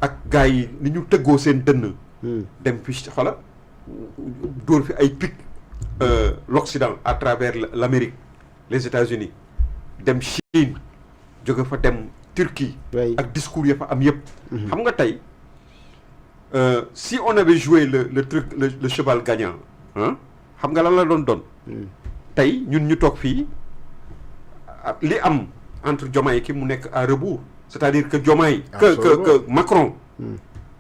ak gars yi ni ñu tëggoo seen dënn dem fi xola dóor fi ay pic l'Occident à travers l'Amérique les États-Unis dem Chine jóge fa dem Turquie ak discours ya fa am yëpp xam nga tey si on avait joué le cheval gagnant hein xam nga lan la doon tey ñun ñu toog fii li am entre Diomaye ki mu nekk à rebours c'est-à-dire que Diomaye que Macron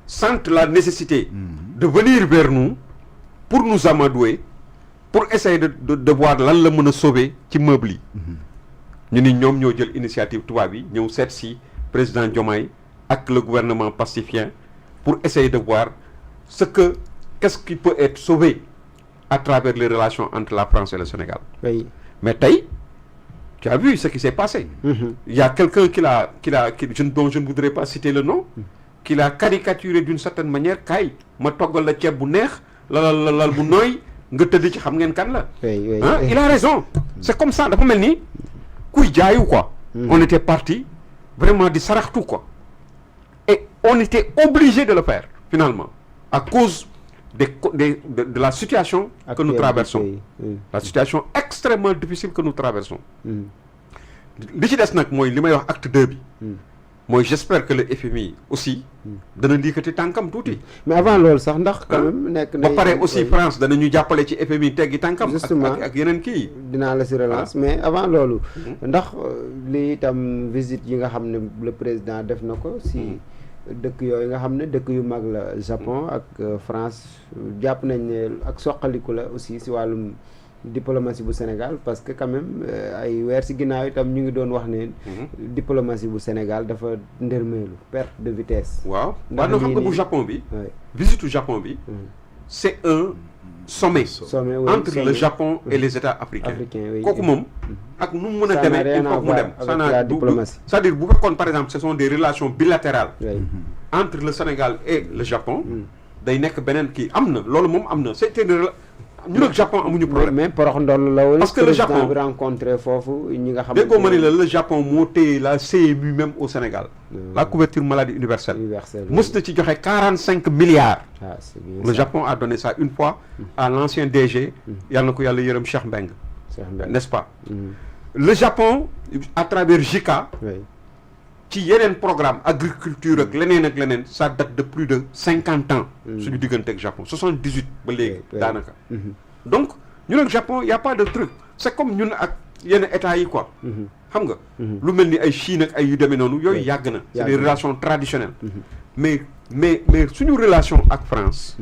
sente la nécessité de venir vers nous pour nous amadouer pour essayer de voir lan la mën a sauver ci meuble yi ñu ni ñoom ñoo jël initiative tubaab yi ñëw seet si président Diomaye ak le gouvernement pastefien pour essayer de voir qu'est-ce qui peut être sauvé à travers les relations entre la France et le Sénégal. Mais tey tu as vu ce qui s'est passé. Il y a quelqu'un dont je ne voudrais pas citer le nom, qui l'a caricaturé d'une certaine manière. Kay ma toggal la ceeb bu neex lal bu nooy nga tëdd ci xam ngeen kan la. Il a raison. C'est comme ça dafa mel ni kuy jaayu quoi. On était parti vraiment di saraxtu quoi. Et on était obligé de le faire finalement à cause de la situation que nous traversons. La situation extrêmement difficile que nous traversons. Li ci des nag mooy li may wax acte 2 bi. Moi j'espère que le FMI aussi dana liikati tànkam tuuti. Mais avant loolu sax ndax quand même nekk ba pare aussi France danañu jàppale ci FMI teggi tànkam ak yeneen kii dinaa la si relance mais avant loolu ndax li itam visite yi nga xam ne le président def na ko si dëkk yooyu nga xam ne dëkk yu mag la Japon ak France jàpp nañ ne ak soqaliku la aussi si wàllum diplomatie bu Sénégal parce que quand même ay weer si ginnaaw itam ñu ngi doon wax ne diplomatie bu Sénégal dafa ndërmeelu perte de vitesse. waaw waaw noo xam nga bu Japon bi visite au Japon bi c'est un sommet entre le Japon et les États africains kooku moom ak nu mu mën a demee il faut mu dem ça n'a diplomatie c'est-à-dire bu fekkoon par exemple ce sont des relations bilatérales entre le Sénégal et le Japon day nekk beneen kii am na loolu moom am na c'était ñu nag Japon amuñu problème mais porox ndoll la woon parce que le Japon bi rencontré foofu ñi nga xam déggoo ma ni la le Japon moo téye la CMU même au Sénégal la couverture maladie universelle mës na ci joxe 45 milliards le Japon a donné ça une fois à l'ancien DG yàlla na ko yàlla yërëm Cheikh Mbengue n'est-ce pas le Japon à travers JICA ci yeneen programme agriculture ak leneen ça date de plus de 50 ans suñu diggante ak Japon 78 ba léegi daanaka donc ñun ak Japon y a pas de truc c'est comme ñun ak yenn états yi quoi xam nga lu mel ni ay Chine ak ay yu demee noonu yooyu yàgg na c'est des relations traditionnelles mais suñu relation ak France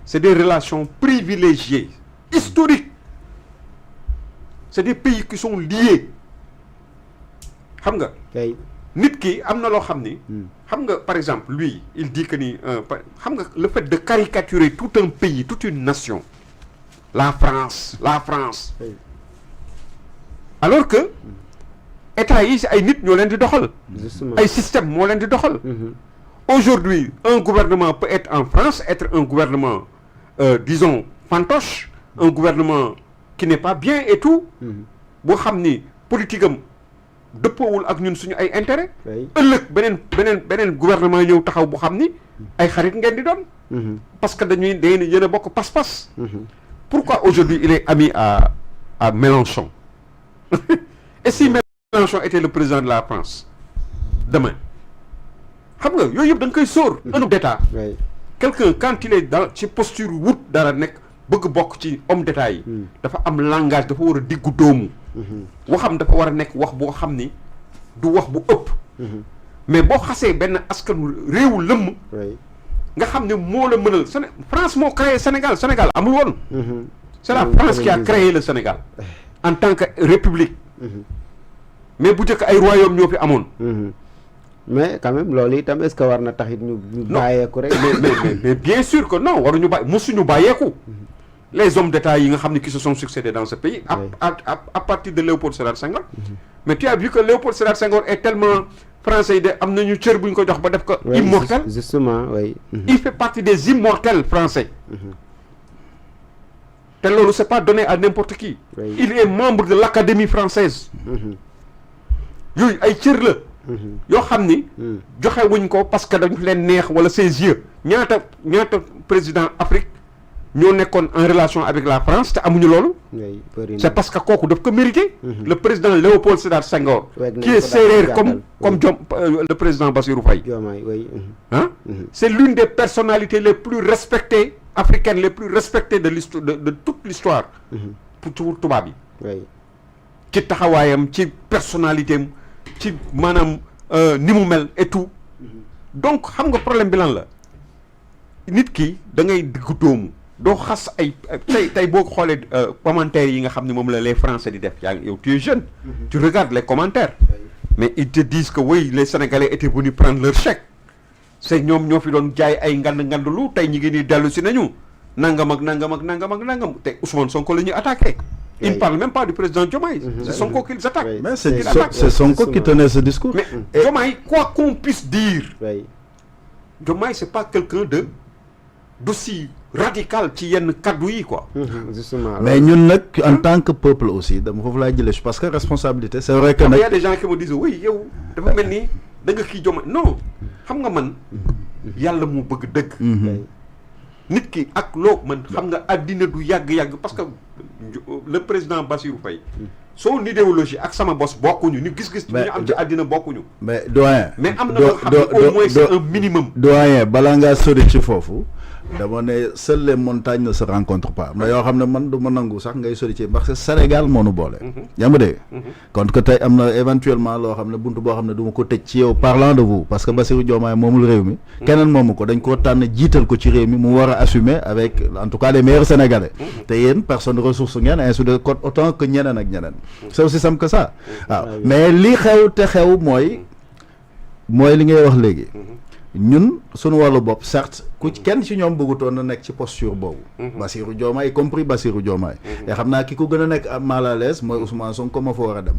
c'est des relations privilégiées historiques c'est des pays qui sont liés xam nga nit ki am na loo xam ni xam nga par exemple lui il dit que ni xam nga le fait de caricaturer tout un pays toute une nation la France alors que état yi ay nit ñoo leen di doxal ay système moo leen di doxal aujourd'hui un gouvernement peut être en France être un gouvernement disons fantoche un gouvernement qui n'est pas bien et tout boo xam ni politique am dëppoowul ak ñun suñu ay intérêt ëllëg beneen gouvernement ñëw taxaw bu xam ni ay xarit ngeen di doon parce que dañuy yéen a bokk pas-pas pourquoi aujourd'hui il est ami à Mélenchon et si Mélenchon était le président de la France demain xam nga yooyu yëpp da nga koy sóor un homme d'état quelqu'un quand il est dans ci posture wut dara nekk bëgg bokk ci homme d'état yi dafa am langage dafa war a diggu doomu waxam dafa war a nekk wax boo xam ni du wax bu ëpp mais boo xasee benn askanu réewu lëmm nga xam ne moo la mënal France moo créé Sénégal amul woon c'est la France qui a créé le Sénégal en tant que république mais bu njëkk ay royaume ñoo fi amoon mais quand même loolu itam est-ce que war na taxit ñu bàyyeeku rek mais bien sûr que non waruñu mosuñu bàyyeeku les hommes d'État yi nga xam ne qui se sont succédés dans ce pays à partir de Léopold Sédar Senghor mais tu as vu que Léopold Sédar Senghor est tellement français yi de am nañu cër bu ñu ko jox ba def ko immortel justement oui il fait partie des immortels français te loolu c'est pas donné à n'importe qui il est membre de l'Académie française yooyu ay cër la yoo xam ni joxe wuñ ko parce que dañ leen neex wala ses yeux ñaata président Afrique ñoo nekkoon en relation avec la France te amuñu loolu c'est parce que kooku daf ko mérité le président Léopold Sédar Senghor qui est sérère comme le président Bassirou Faye hein c'est l'une des personnalités les plus respectées africaines les plus respectées de l'histoire de toute l'histoire pour tubaab yi ci taxawaayam ci personnalité am ci maanaam ni mu mel et tout donc xam nga problème bi lan la nit ki da ngay diggu doomu doo xas ay tey boo xoolee commentaires yi nga xam ne moom la les Français di def yaa ngi yow tu es jeune tu regardes les commentaires mais ils te disent que oui les Sénégalais étaient venus prendre leur chèque c'est ñoom ñoo fi doon jaay ay ngandlu tey ñi ngi nii dellu si nañu nangam te Ousmane Sonko la ñuy attaqué il ne parle même pas du président Diomaye c'est Sonko qu'ils attaquent mais c'est Sonko qui tenait ce discours mais Diomaye quoi qu'on puisse dire Diomaye c'est pas quelqu'un d'aussi radical ci yenn kaddu yi quoi justement mais ñun nag en tant que peuple aussi dama foofu laay jëlee parce que responsabilité c'est vrai que il y a des gens qui me disent oui yow dafa mel ni da nga kii Diomaye non xam nga man yàlla moo bëgg dëgg nit ki ak loo man xam nga àddina du yàgg parce que le président Bassirou Faye son idéologie ak sama bos bokkuñu ni gis-gis ñu am ci àddina bokkuñu mais doyen mais am na loo xam ne au moins c'est un minimum doyen balaa ngaa sori ci foofu dama ne seules les montagnes ne se rencontrent pas mais yoo xam ne man du ma nangu sax ngay sori ci parce que Sénégal moo nu boole yaa ma dégg kon que tey am na éventuellement loo xam ne buntu boo xam ne du ma ko tëj ci yow parlant de vous parce que Bassirou Diomaye moomul réew mi keneen moomu ko dañ koo tànn jiital ko ci réew mi mu war a assumer avec en tout cas les meilleurs Sénégalais te yéen personne ressource ngeen ainsi de suite autant que ñeneen ak ñeneen c'est aussi simple que ça waaw mais li xew te xew mooy li ngay wax léegi ñun suñu wàllu bopp certes ku kenn ci ñoom bëggutoon na nekk ci posture boobu Bassirou Diomaye y compris Bassirou Diomaye et xam naa ki ko gën a nekk mal à l'aise mooy Ousmane Sonko ma fa war a dem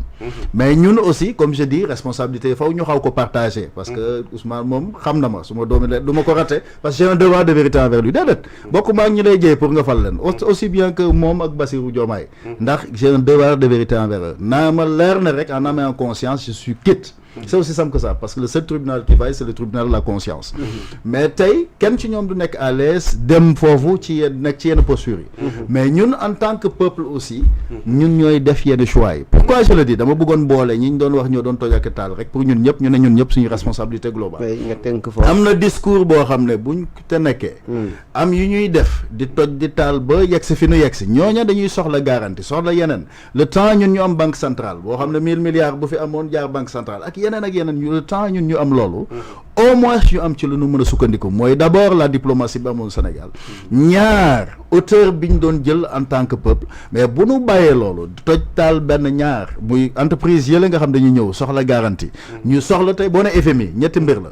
mais ñun aussi comme je dis responsabilité faw ñu xaw ko partager parce que Ousmane moom xam na ma su ma doomi du ma ko raté parce que j'ai un devoir de vérité envers lui déedéet bokkuma ak ñi lay jëy pour nga fal leen aussi bien que moom ak Bassirou Diomaye ndax j'ai un devoir de vérité envers eux naa ma leer na rek en âme et en conscience je suis quitte c'est aussi simple que ça parce que le seul tribunal qui vaille c'est le tribunal de la conscience mais tey kenn ci ñoom du nekk à l'aise dem foofu ci yenn nekk ci yenn posture yi mais ñun en tant que peuple aussi ñun ñooy def yenn choix yi pourquoi je le dis dama bëggoon boole ñi ñu doon wax ñoo doon toj ak taal rek pour ñun ñëpp ñu ne ñun ñëpp suñu responsabilité globale nga tënk foofu am na discours boo xam ne buñ te nekkee am yu ñuy def di toj di taal ba yegsi fi nu yegsi ñooña dañuy soxla garantie soxla yeneen le temps ñun ñu am banque centrale boo xam ne 1000 milliards bu fi amoon jaar banque centrale ak yeneen ak yeneen le temps ñun ñu am loolu au moins ñu am ci lu nu mën a sukkandiku mooy d'abord la diplomatie bi amoon Sénégal ñaar hauteur bi ñu doon jël en tant que peuple mais bu nu bàyyee loolu toj taal benn ñaar muy entreprise yële nga xam dañuy ñëw soxla garantie ñu soxla tey boo ne FMI ñetti mbir la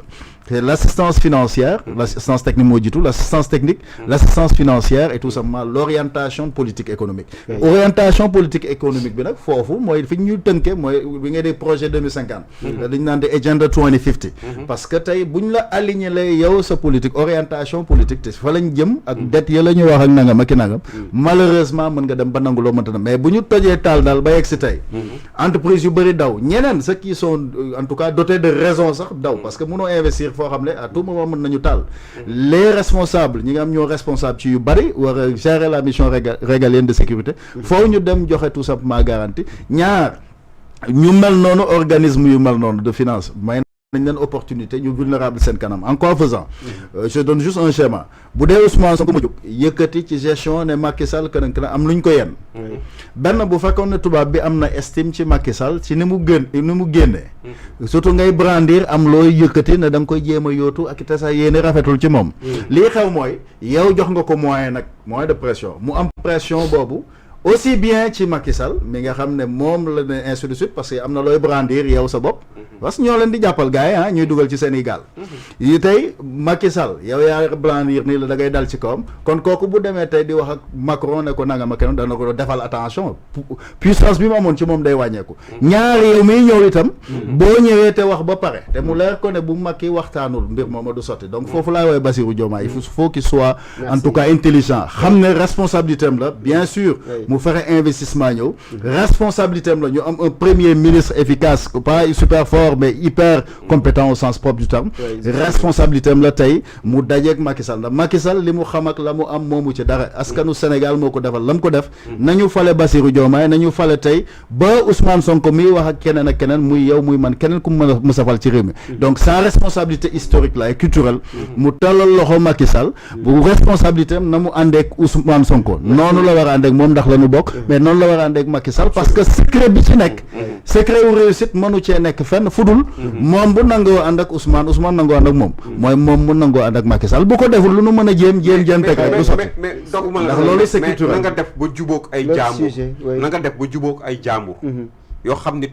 c'est l'assistance financière l'assistance technique moo jiitu l'assistance technique l'assistance financière et tout simplement l'orientation politique économique orientation politique économique bi nag foofu mooy fi ñu tënke mooy bi ngay des projets 2050 dañu naan di agenda 2050 parce que tey buñ la aligné lay yow sa politique orientation politique te fa lañ jëm ak dette ya la ñuy wax ak nangam ak ki nangam malheureusement mën nga dem ba nangu loo mënta na mais bu ñu tojee taal daal ba yegg si tey entreprise yu bëri daw ñeneen ceux qui sont en tout cas dotés de raison sax daw parce que mënoo investir foo xam ne à tout moment mën nañu taal les responsables ñi nga am ñoo responsable ci yu bari war a gérer la mission régalienne de sécurité foofu ñu dem joxe tout simplement garantie ñaar ñu mel noonu organisme yu mel noonu de finance may nañ leen opportunité ñu vulnérable seen kanam en quoi faisant je donne juste un schéma bu dee Ousmane Sonko ma jóg yëkkati ci gestion ne Macky Sall keneen am lu ñu ko yenn benn bu fekkoon ne tubaab bi am na estime ci Macky Sall ci ni mu génnee surtout ngay brandir am looy yëkkati ne da nga koy jéem a yóotu ak te sax yéene rafetul ci moom lii xew mooy yow jox nga ko moyen de pression mu am pression boobu aussi bien ci Macky Sall mi nga xam ne moom la ne ainsi de suite parce que am na looy brandir yow sa bopp parce que ñoo leen di jàppal gars yi ñuy dugal ci Sénégal yi tey Macky Sall yow yaa brandir nii la da ngay dal ci kawam kon kooku bu demee tey di wax ak Macron ne ko nanga ma kenn dana ko defal attention puissance bi mu amoon ci moom day wàññeeku ñaari yow miy ñëw itam boo ñëwee te wax ba pare te mu leer ko ne bu Macky waxtaanul mbir mooma du sotti donc foofu laay woowee Bassirou Diomaye il faut qu'il soit en tout cas intelligent xam ne responsabilité am la bien sûr mu fexe investissement ñëw responsabilité am la ñu am un premier ministre efficace pas super fort mais hyper compétent au sens propre du terme responsabilité am la tey mu dajeeg Macky Sall ndax Macky Sall li mu xam ak la mu am moomu ci dara askanu Sénégal moo ko defal la mu ko def nañu fale Bassirou Diomaye nañu fale tey ba Ousmane Sonko mi wax ak keneen muy yow muy man keneen ku mën a musafal ci réew mi donc sa responsabilité historique la et culturelle mu tallal loxo Macky Sall bu responsabilité am na mu àndeek Ousmane Sonko noonu la war a àndeek moom ndax la ñu bokk mais noonu la war a àndeek Macky Sall parce que secret bi ci nekk secret wu réussite mënu cee nekk fenn fudul moom bu nangoo ànd ak Ousmane nangoo ànd ak moom mooy moom mu nangoo ànd ak Macky Sall bu ko deful lu nu mën a jéem teg rek du sotti ndax loolu c'est culturel na nga def ba jubóog ay jaambur na nga def ba jubóog ay jaambur yoo xam ne